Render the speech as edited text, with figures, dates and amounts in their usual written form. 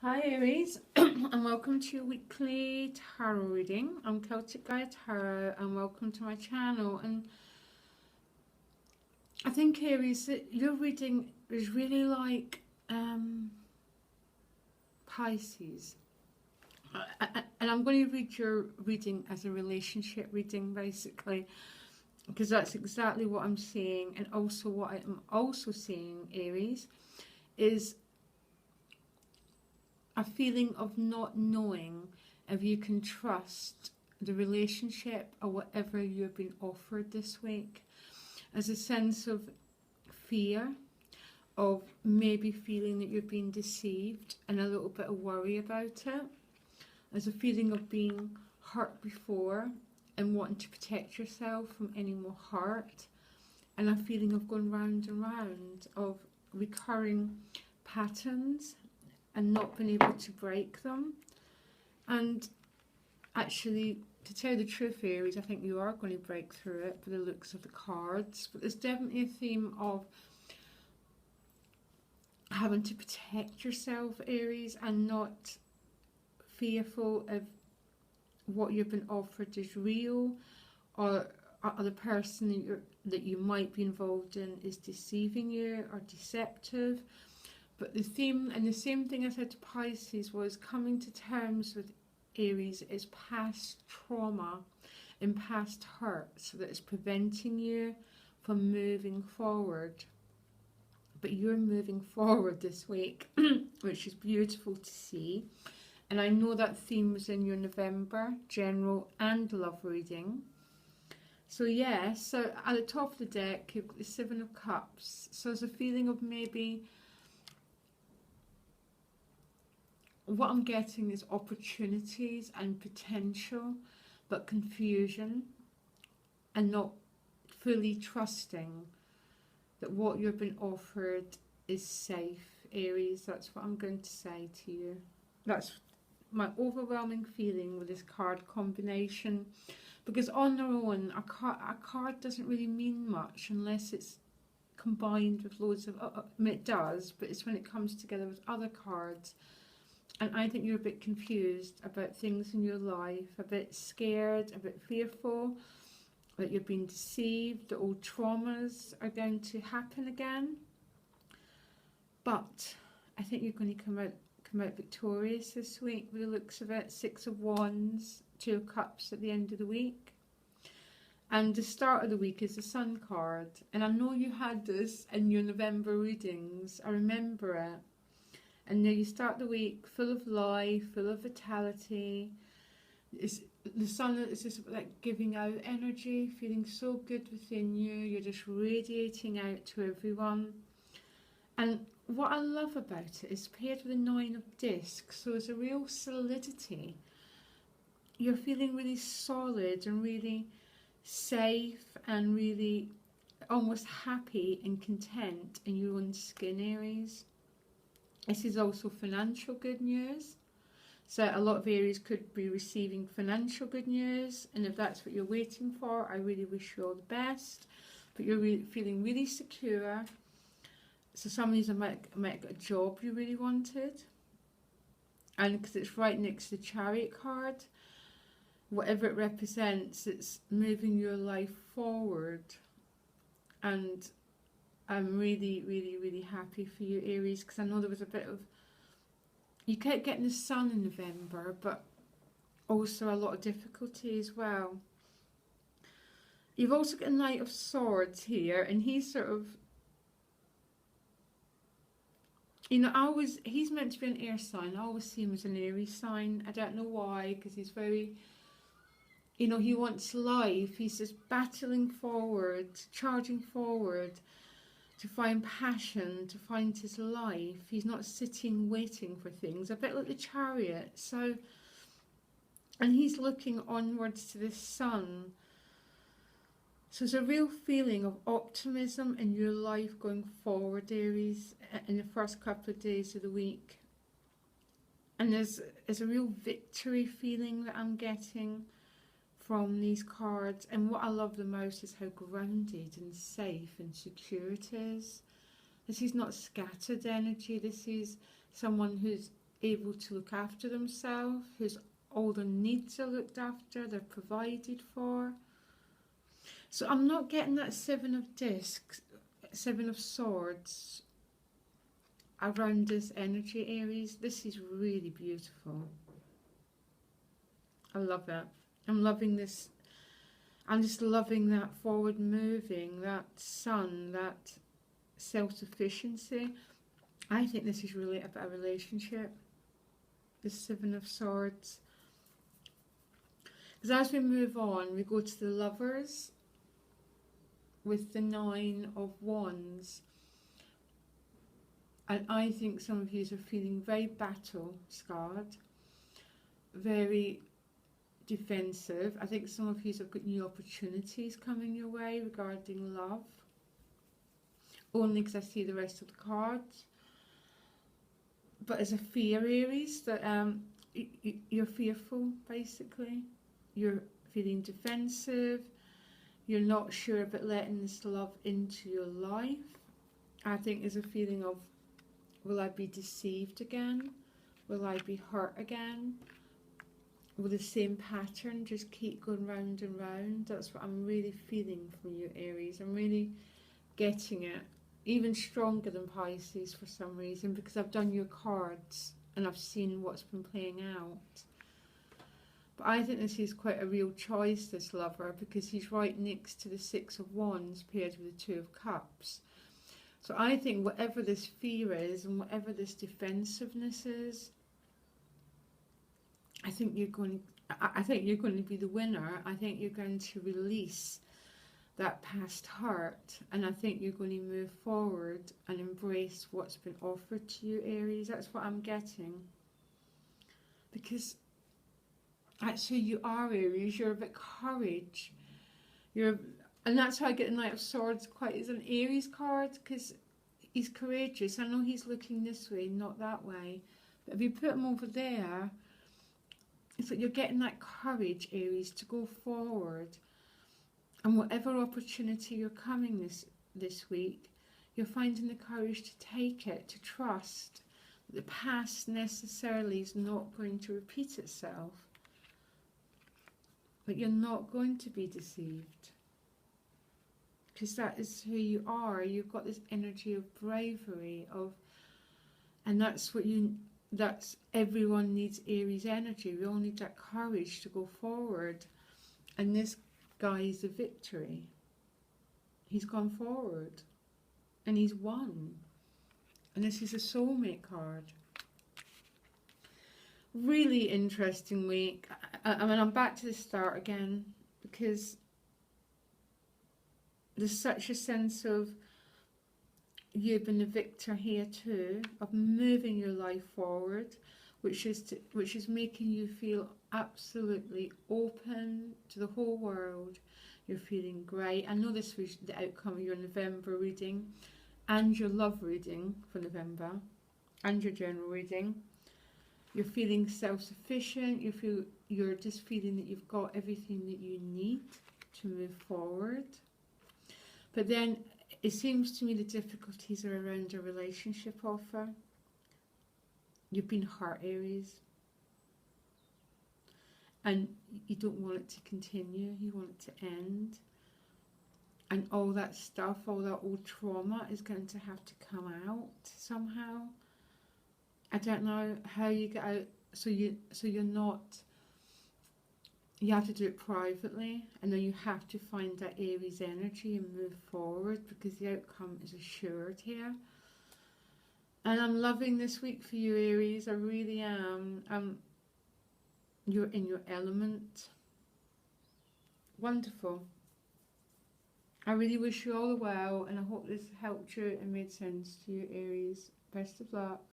Hi Aries, and welcome to your weekly tarot reading. I'm Celtic Gaia Tarot, and welcome to my channel. And I think Aries, that your reading is really like Pisces. And I'm going to read your reading as a relationship reading, basically, because that's exactly what I'm seeing. And also what I am also seeing, Aries, is a feeling of not knowing if you can trust the relationship or whatever you've been offered this week, as a sense of fear, of maybe feeling that you're being deceived and a little bit of worry about it, as a feeling of being hurt before and wanting to protect yourself from any more hurt, and a feeling of going round and round of recurring patterns and not being able to break them. And actually, to tell you the truth, Aries, I think you are going to break through it by the looks of the cards. But there's definitely a theme of having to protect yourself, Aries, and not fearful of what you've been offered is real, or the person that you might be involved in is deceiving you or deceptive. But the theme, and the same thing I said to Pisces, was coming to terms with Aries is past trauma and past hurt, so that it's preventing you from moving forward. But you're moving forward this week, which is beautiful to see. And I know that theme was in your November general and love reading. So yeah, so at the top of the deck, you've got the Seven of Cups. So there's a feeling of maybe, what I'm getting is opportunities and potential, but confusion, and not fully trusting that what you've been offered is safe, Aries. That's what I'm going to say to you. That's my overwhelming feeling with this card combination, because on their own, a card doesn't really mean much unless it's combined with loads of, I mean, it does, but it's when it comes together with other cards. And I think you're a bit confused about things in your life, a bit scared, a bit fearful, that you're being deceived, that old traumas are going to happen again. But I think you're going to come out victorious this week with the looks of it. Six of Wands, Two of Cups at the end of the week. And the start of the week is the Sun card. And I know you had this in your November readings. I remember it. And now you start the week full of life, full of vitality. The Sun is just like giving out energy, feeling so good within you. You're just radiating out to everyone. And what I love about it is paired with the Nine of Discs. So it's a real solidity. You're feeling really solid and really safe and really almost happy and content in your own skin, Aries. This is also financial good news. So a lot of Aries could be receiving financial good news, and if that's what you're waiting for, I really wish you all the best. But you're feeling really secure. So some of these might get a job you really wanted, and because it's right next to the Chariot card, whatever it represents, it's moving your life forward. And I'm really, really, really happy for you, Aries, because I know there was a bit of, you kept getting the Sun in November, but also a lot of difficulty as well. You've also got a Knight of Swords here, and he's sort of, you know, he's meant to be an air sign. I always see him as an Aries sign. I don't know why, because he's very, you know, he wants life. He's just battling forward, charging forward, to find passion, to find his life. He's not sitting waiting for things, a bit like the Chariot. So, and he's looking onwards to the Sun. So there's a real feeling of optimism in your life going forward, Aries, in the first couple of days of the week. And there's a real victory feeling that I'm getting from these cards. And what I love the most is how grounded and safe and secure it is. This is not scattered energy. This is someone who's able to look after themselves, whose all their needs are looked after, they're provided for. So I'm not getting that Seven of Discs, Seven of Swords around this energy, Aries. This is really beautiful. I love it. I'm loving this. I'm just loving that forward moving, that sun, that self-sufficiency. I think this is really about a relationship. The Seven of Swords. Because as we move on, we go to the Lovers with the Nine of Wands. And I think some of you are feeling very battle scarred, very defensive. I think some of you have got new opportunities coming your way regarding love. Only because I see the rest of the cards. But as a fear, Aries, that you're fearful, basically. You're feeling defensive. You're not sure about letting this love into your life. I think there's a feeling of, will I be deceived again? Will I be hurt again? Will the same pattern just keep going round and round? That's what I'm really feeling from you, Aries. I'm really getting it. Even stronger than Pisces for some reason, because I've done your cards and I've seen what's been playing out. But I think this is quite a real choice, this lover, because he's right next to the Six of Wands paired with the Two of Cups. So I think whatever this fear is and whatever this defensiveness is, I think you're going to be the winner. I think you're going to release that past hurt, and I think you're going to move forward and embrace what's been offered to you, Aries. That's what I'm getting. Because that's who you are, Aries. You're about courage. And that's how I get the Knight of Swords quite as an Aries card, because he's courageous. I know he's looking this way, not that way. But if you put him over there, it's like you're getting that courage, Aries, to go forward. And whatever opportunity you're coming this week, you're finding the courage to take it, to trust that the past necessarily is not going to repeat itself. But you're not going to be deceived. Because that is who you are. You've got this energy of bravery, and that's everyone needs Aries energy. We all need that courage to go forward. And this guy is the victory. He's gone forward and he's won. And this is a soulmate card. Really interesting week. I mean, I'm back to the start again, because there's such a sense of you've been the victor here too, of moving your life forward, which is making you feel absolutely open to the whole world. You're feeling great. I know this was the outcome of your November reading and your love reading for November and your general reading. You're feeling self-sufficient. You're just feeling that you've got everything that you need to move forward. But then it seems to me the difficulties are around a relationship offer. You've been hurt, Aries. And you don't want it to continue. You want it to end. And all that stuff, all that old trauma is going to have to come out somehow. I don't know how you get out. So you're not... You have to do it privately, and then you have to find that Aries energy and move forward, because the outcome is assured here. And I'm loving this week for you, Aries. I really am. You're in your element. Wonderful. I really wish you all the well, and I hope this helped you and made sense to you, Aries. Best of luck.